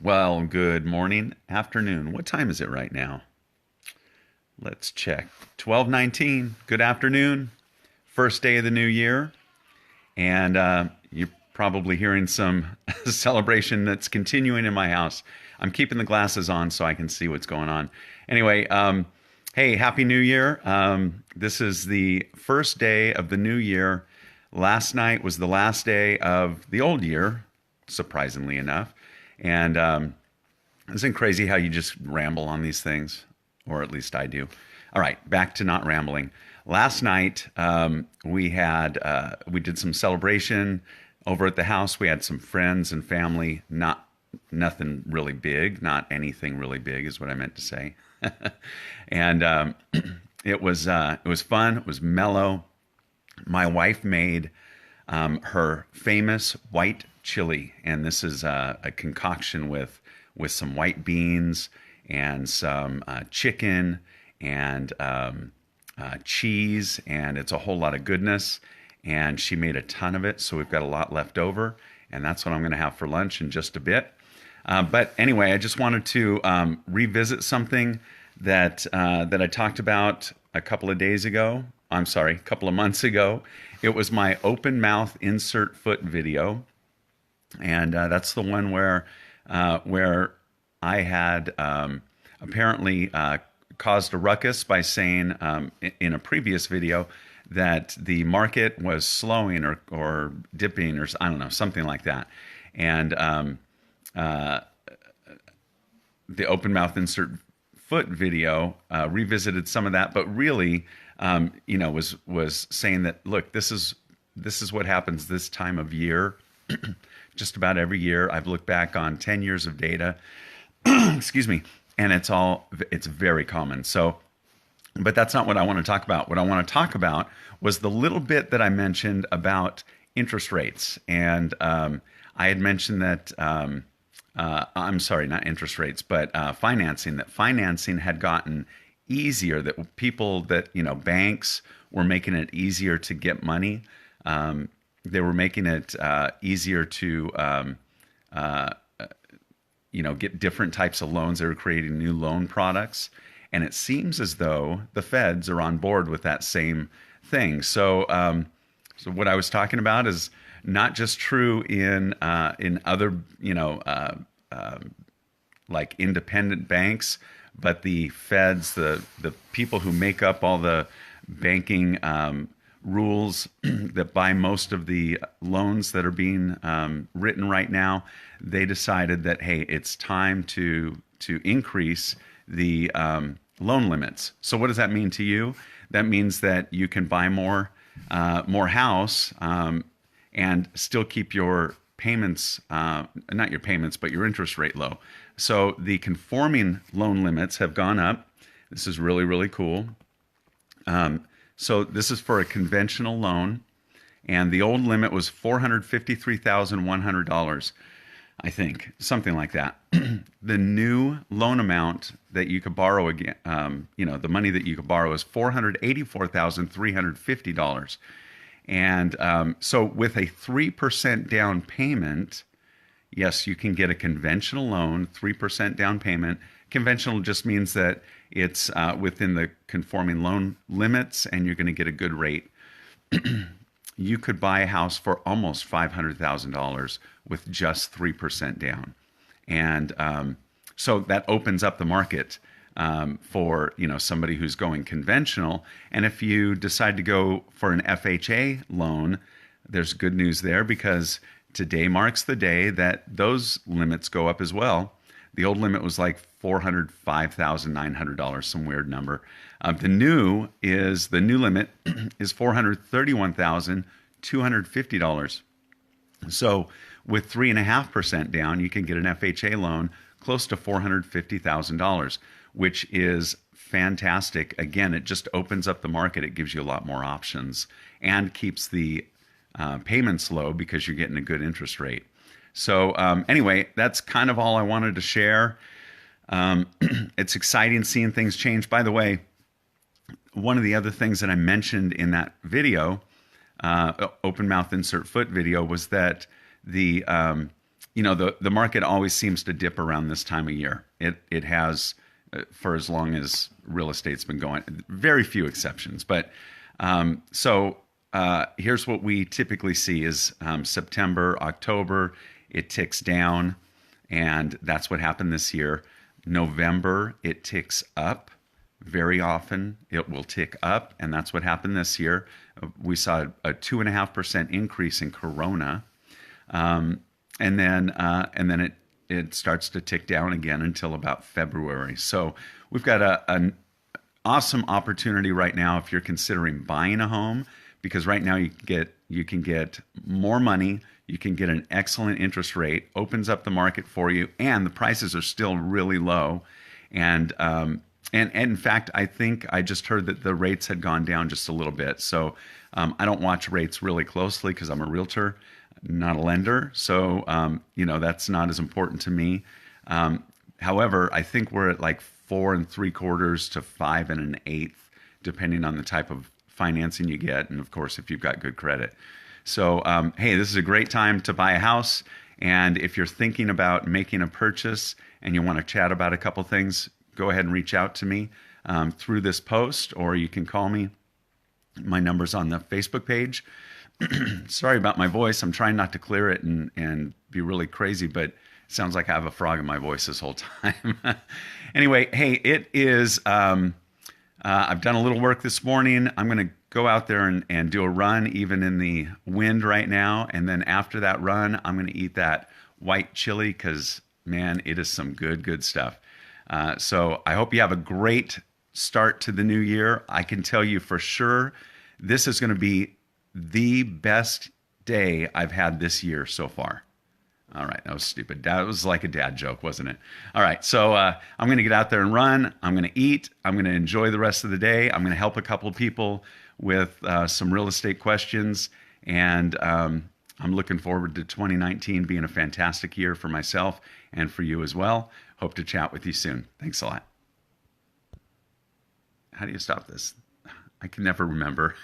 Well, good morning, afternoon. What time is it right now? Let's check. 12:19. Good afternoon. First day of the new year. And you're probably hearing some celebration that's continuing in my house. I'm keeping the glasses on so I can see what's going on. Anyway, hey, Happy New Year. This is the first day of the new year. Last night was the last day of the old year, surprisingly enough. And isn't it crazy how you just ramble on these things? Or at least I do. All right, back to not rambling. Last night we did some celebration over at the house. We had some friends and family. Nothing really big. Not anything really big is what I meant to say. And it was fun. It was mellow. My wife made her famous white chili, and this is a concoction with some white beans and some chicken and cheese, and it's a whole lot of goodness. And she made a ton of it, so we've got a lot left over, and that's what I'm going to have for lunch in just a bit. But anyway, I just wanted to revisit something that I talked about a couple of days ago. I'm sorry, a couple of months ago. It was my open mouth insert foot video, and that's the one where I had apparently caused a ruckus by saying in a previous video that the market was slowing or dipping, or I don't know, something like that. And the open mouth insert foot video revisited some of that, but really, was saying that, look, this is what happens this time of year. Just about every year, I've looked back on 10 years of data, excuse me, and it's very common. So, but that's not what I want to talk about. What I want to talk about was the little bit that I mentioned about interest rates. And I had mentioned that, I'm sorry, not interest rates, but financing, that financing had gotten easier, that banks were making it easier to get money. They were making it easier to, get different types of loans. They were creating new loan products. And it seems as though the feds are on board with that same thing. So what I was talking about is not just true in other, like independent banks, but the feds, the people who make up all the banking rules that buy most of the loans that are being written right now, they decided that, hey, it's time to increase the loan limits. So what does that mean to you? That means that you can buy more house and still keep your payments, not your payments, but your interest rate low. So the conforming loan limits have gone up. This is really, really cool. So this is for a conventional loan, and the old limit was $453,100, I think, something like that. The new loan amount that you could borrow again, the money that you could borrow is $484,350. And so with a 3% down payment, yes, you can get a conventional loan, 3% down payment. Conventional just means that it's within the conforming loan limits, and you're going to get a good rate. You could buy a house for almost $500,000 with just 3% down. And so that opens up the market for somebody who's going conventional. And if you decide to go for an FHA loan, there's good news there, because today marks the day that those limits go up as well. The old limit was like $405,900, some weird number. The new limit is $431,250. So with 3.5% down, you can get an FHA loan close to $450,000, which is fantastic. Again, it just opens up the market. It gives you a lot more options and keeps the payments low because you're getting a good interest rate. So anyway, that's kind of all I wanted to share. It's exciting seeing things change. By the way, one of the other things that I mentioned in that video, open mouth insert foot video, was that the the market always seems to dip around this time of year. It has for as long as real estate's been going. Very few exceptions, but here's what we typically see is September, October, it ticks down, and that's what happened this year. November, it ticks up. Very often, it will tick up, and that's what happened this year. We saw a 2.5% increase in Corona, and then it starts to tick down again until about February. So we've got an awesome opportunity right now if you're considering buying a home, because right now you can get more money, you can get an excellent interest rate, opens up the market for you, and the prices are still really low. And in fact, I think I just heard that the rates had gone down just a little bit. So I don't watch rates really closely because I'm a realtor, not a lender. So that's not as important to me. However, I think we're at like 4.75 to 5.125, depending on the type of financing you get, and of course, if you've got good credit. So, hey, this is a great time to buy a house. And if you're thinking about making a purchase and you want to chat about a couple things, go ahead and reach out to me through this post, or you can call me. My number's on the Facebook page. Sorry about my voice. I'm trying not to clear it and be really crazy, but it sounds like I have a frog in my voice this whole time. Anyway, hey, it is, I've done a little work this morning. I'm going to go out there and do a run, even in the wind right now. And then after that run, I'm going to eat that white chili because, man, it is some good stuff. So I hope you have a great start to the new year. I can tell you for sure, this is going to be the best day I've had this year so far. All right, that was stupid. That was like a dad joke, wasn't it? All right, so I'm going to get out there and run. I'm going to eat. I'm going to enjoy the rest of the day. I'm going to help a couple of people with some real estate questions. And I'm looking forward to 2019 being a fantastic year for myself and for you as well. Hope to chat with you soon. Thanks a lot. How do you stop this? I can never remember.